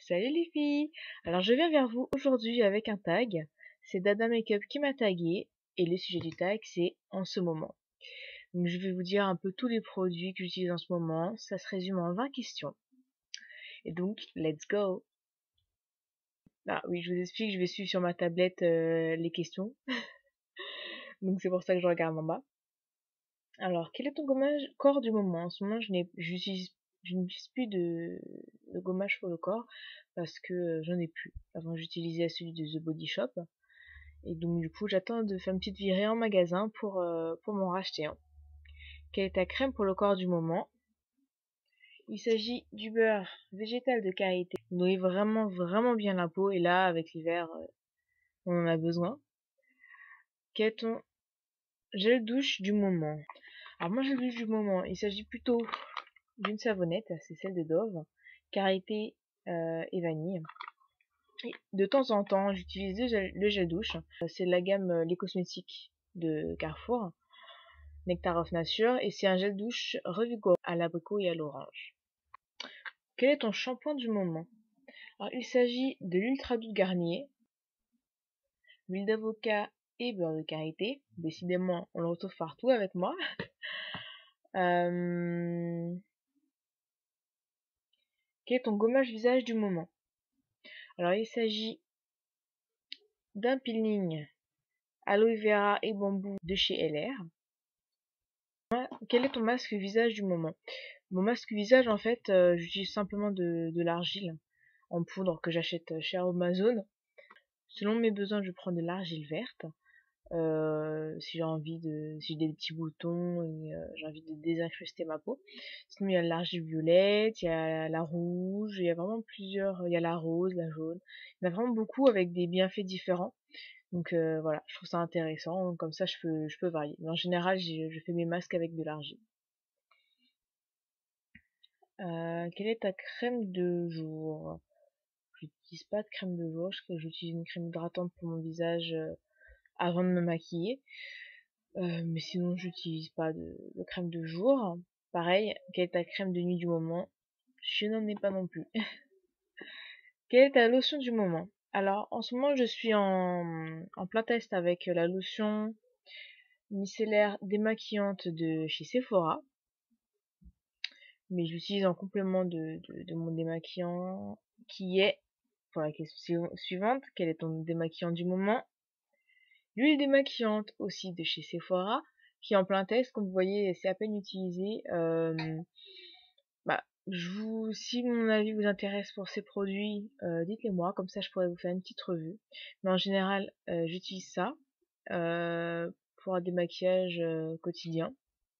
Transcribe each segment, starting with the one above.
Salut les filles! Alors je viens vers vous aujourd'hui avec un tag. C'est Dada Makeup qui m'a tagué et le sujet du tag c'est en ce moment. Donc je vais vous dire un peu tous les produits que j'utilise en ce moment. Ça se résume en 20 questions. Et donc, let's go! Ah oui, je vous explique, je vais suivre sur ma tablette les questions. Donc c'est pour ça que je regarde en bas. Alors, quel est ton gommage corps du moment? En ce moment, je n'utilise plus de gommage pour le corps parce que j'en ai plus. Avant, j'utilisais celui de The Body Shop. Et donc du coup, j'attends de faire une petite virée en magasin pour m'en racheter un. Quelle est ta crème pour le corps du moment? Il s'agit du beurre végétal de karité. Vous nourrit vraiment bien la peau et là, avec l'hiver, on en a besoin. Quel est ton gel douche du moment? Alors moi, gel douche du moment, il s'agit plutôt d'une savonnette, c'est celle de Dove, karité et vanille. Et de temps en temps, j'utilise le gel douche. C'est la gamme Les Cosmétiques de Carrefour. Nectar of Nature, et c'est un gel douche revigorant à l'abricot et à l'orange. Quel est ton shampoing du moment? Alors, il s'agit de l'Ultra Doux Garnier, l'huile d'avocat et beurre de karité. Décidément, on le retrouve partout avec moi. Quel est ton gommage visage du moment? Alors, il s'agit d'un peeling aloe vera et bambou de chez LR. Quel est ton masque visage du moment? Mon masque visage, en fait, j'utilise simplement de l'argile en poudre que j'achète chez Amazon. Selon mes besoins, je prends de l'argile verte. Si j'ai des petits boutons et j'ai envie de désincruster ma peau. Sinon, il y a l'argile violette, il y a la rouge, il y a vraiment plusieurs, il y a la rose, la jaune. Il y en a vraiment beaucoup avec des bienfaits différents. Donc voilà, je trouve ça intéressant. Comme ça, je peux varier. Mais en général, je fais mes masques avec de l'argile. Quelle est ta crème de jour? J'utilise pas de crème de jour, j'utilise une crème hydratante pour mon visage avant de me maquiller. Mais sinon, j'utilise pas de crème de jour. Pareil, quelle est ta crème de nuit du moment? Je n'en ai pas non plus. Quelle est ta lotion du moment? Alors, en ce moment, je suis en plein test avec la lotion micellaire démaquillante de chez Sephora. Mais j'utilise en complément de mon démaquillant qui est, pour la question suivante, quel est ton démaquillant du moment? L'huile démaquillante aussi de chez Sephora, qui est en plein test, comme vous voyez, c'est à peine utilisé. Si mon avis vous intéresse pour ces produits, dites-le moi, comme ça je pourrais vous faire une petite revue. Mais en général, j'utilise ça pour un démaquillage quotidien,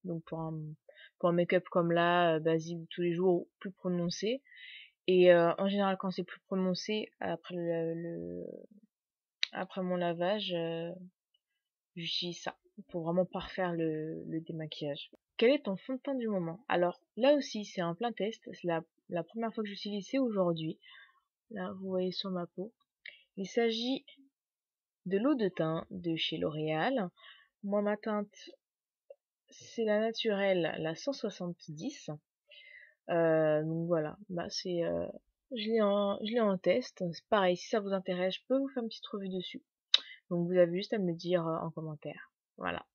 donc pour un make-up comme là, basique de tous les jours, plus prononcé. Et en général, quand c'est plus prononcé, après mon lavage, j'utilise ça pour vraiment parfaire le démaquillage. Quel est ton fond de teint du moment? Alors là aussi c'est un plein test, c'est la première fois que j'utilise, c'est aujourd'hui. Là vous voyez sur ma peau. Il s'agit de l'eau de teint de chez L'Oréal. Moi ma teinte c'est la naturelle, la 170. Donc voilà, je l'ai en test. C'est pareil, si ça vous intéresse, je peux vous faire une petite revue dessus. Donc vous avez juste à me le dire en commentaire. Voilà.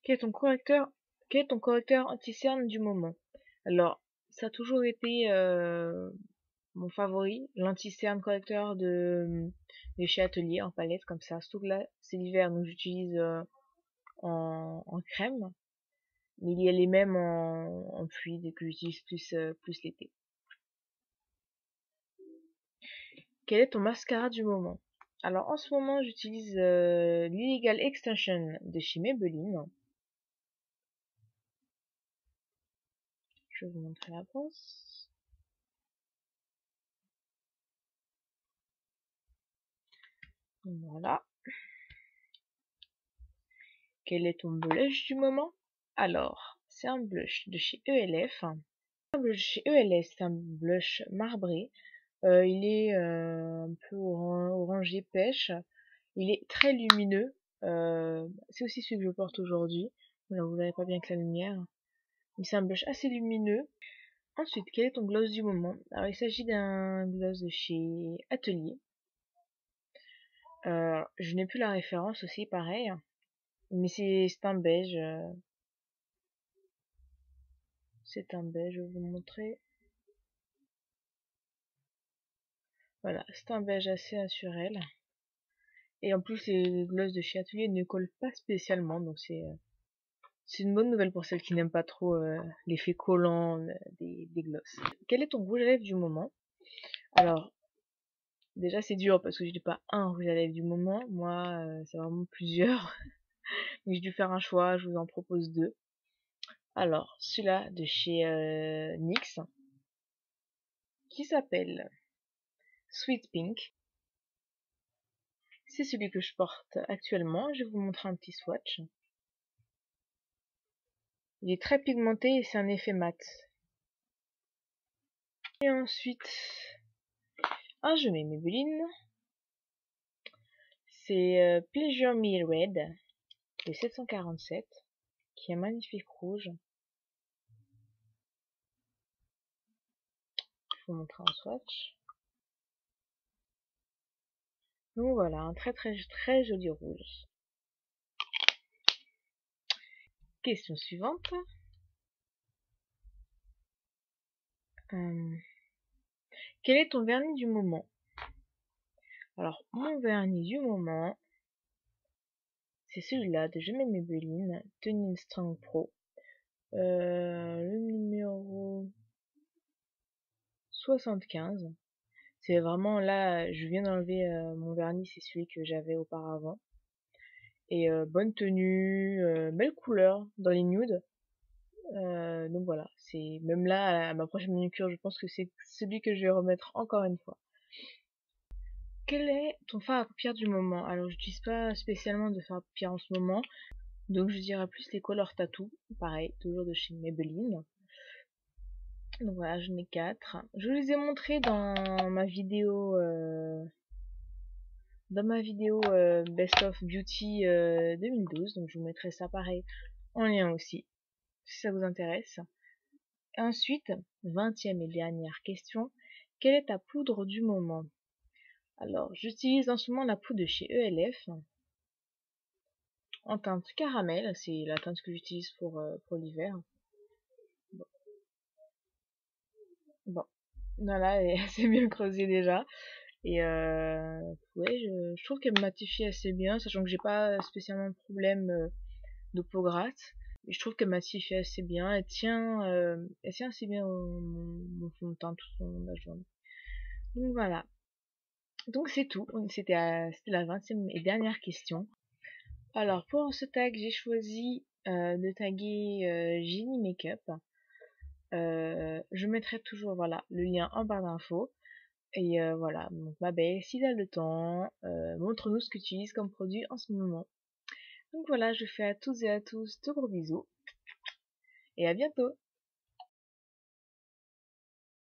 Quel est ton correcteur, quel est ton correcteur anti-cerne du moment? Alors, ça a toujours été mon favori, l'anti-cerne correcteur de chez Atelier en palette comme ça. Surtout que là, c'est l'hiver, donc j'utilise en crème. Mais il y a les mêmes en fluide que j'utilise plus l'été. Quel est ton mascara du moment? Alors en ce moment, j'utilise l'Illegal Extension de chez Maybelline. Je vais vous montrer la brosse. Voilà. Quel est ton blush du moment? Alors, c'est un blush de chez ELF. Un blush de chez ELF, c'est un blush marbré. Il est un peu orangé pêche. Il est très lumineux. C'est aussi celui que je porte aujourd'hui. Voilà, vous n'avez pas bien que la lumière. Mais c'est un blush assez lumineux. Ensuite, quel est ton gloss du moment? Alors, il s'agit d'un gloss de chez Atelier. Je n'ai plus la référence aussi, pareil. Mais c'est un beige. C'est un beige, je vais vous montrer. Voilà, c'est un beige assez naturel. Et en plus, les glosses de chez Atelier ne collent pas spécialement, donc c'est une bonne nouvelle pour celles qui n'aiment pas trop l'effet collant des glosses. Quel est ton rouge à lèvres du moment? Alors, déjà c'est dur parce que je n'ai pas un rouge à lèvres du moment, moi c'est vraiment plusieurs. Donc j'ai dû faire un choix, je vous en propose deux. Alors, celui-là de chez NYX, qui s'appelle Sweet Pink. C'est celui que je porte actuellement, je vais vous montrer un petit swatch. Il est très pigmenté et c'est un effet mat. Et ensuite, un je mets Maybelline. C'est Pleasure Me Red de 747, qui est un magnifique rouge. Je vous montre un swatch. Donc voilà, un très très très joli rouge. Question suivante. Quel est ton vernis du moment? Alors, mon vernis du moment, c'est celui-là de Je mets Maybelline, Tony Strong Pro. Le numéro 75. C'est vraiment là, je viens d'enlever mon vernis, c'est celui que j'avais auparavant. Et bonne tenue, belle couleur dans les nudes. Donc voilà, c'est même là, à ma prochaine manucure, je pense que c'est celui que je vais remettre encore une fois. Quel est ton fard à paupières du moment? Alors, je n'utilise pas spécialement de fard à paupières en ce moment, donc je dirais plus les Color Tattoo, pareil, toujours de chez Maybelline. Donc voilà, j'en ai 4. Je vous les ai montrés dans ma vidéo Best of Beauty 2012, donc je vous mettrai ça pareil en lien aussi, si ça vous intéresse. Ensuite, 20e et dernière question, quelle est ta poudre du moment? Alors, j'utilise en ce moment la poudre de chez ELF, en teinte caramel, c'est la teinte que j'utilise pour l'hiver. Bon, voilà, elle est assez bien creusée déjà. Et ouais, je trouve qu'elle matifie assez bien, sachant que j'ai pas spécialement de problème de peau grasse. Et je trouve qu'elle matifie assez bien, elle tient assez bien mon fond de teint tout au long de la journée. Donc voilà. Donc c'est tout, c'était la 20e et dernière question. Alors pour ce tag, j'ai choisi de taguer Ginny Makeup. Je mettrai toujours voilà le lien en barre d'infos. Et voilà, donc ma belle, si t'as le temps, montre-nous ce que tu utilises comme produit en ce moment. Donc voilà, je fais à tous et à tous de gros bisous et à bientôt.